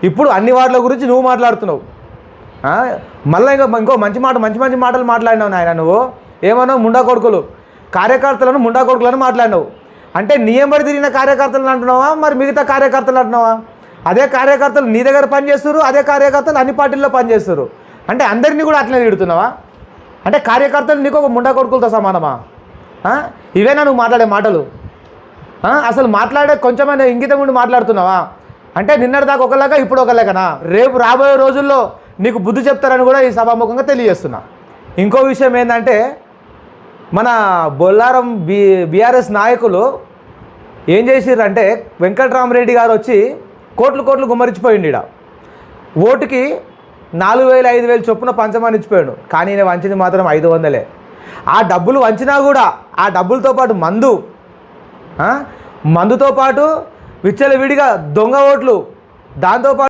ఇప్పుడు అన్ని వార్డుల గురించి నువ్వు మాట్లాడుతున్నావు. మళ్ళీ ఇంకో మంచి మాటలు మాట్లాడినావు నాయన. నువ్వు ఏమన్నావు? ముండా కొడుకులు, కార్యకర్తలను ముండా కొడుకులను మాట్లాడినావు. అంటే నియమడి తిరిగిన కార్యకర్తలను అంటున్నావా, మరి మిగతా కార్యకర్తలు అంటున్నావా? అదే కార్యకర్తలు నీ దగ్గర పనిచేస్తారు, అదే కార్యకర్తలు అన్ని పార్టీల్లో పనిచేస్తారు. అంటే అందరినీ కూడా అట్లనే తిడుతున్నావా? అంటే కార్యకర్తలు నీకు ఒక ముండా కొడుకులతో సమానమా? ఇవేనా నువ్వు మాట్లాడే మాటలు? అసలు మాట్లాడే కొంచెమైనా ఇంగితం ఉండి మాట్లాడుతున్నావా? అంటే నిన్నటిదాకా ఒకలాగా ఇప్పుడు ఒకలాగనా? రేపు రాబోయే రోజుల్లో నీకు బుద్ధి చెప్తారని కూడా ఈ సభాముఖంగా తెలియజేస్తున్నా. ఇంకో విషయం ఏంటంటే, మన బొల్లారం బీఆర్ఎస్ నాయకులు ఏం చేసిర్రంటే, వెంకట్రామరెడ్డి గారు వచ్చి కోట్లు గుమ్మరించిపోయిండు. ఈడ ఓటుకి 4,000 5,000 చొప్పున పంచమని ఇచ్చిపోయాడు. కానీ ఈయన వంచింది మాత్రం 500. ఆ డబ్బులు వంచినా కూడా ఆ డబ్బులతో పాటు మందుతో పాటు విచ్చలవిడిగా దొంగ ఓట్లు, దాంతోపాటు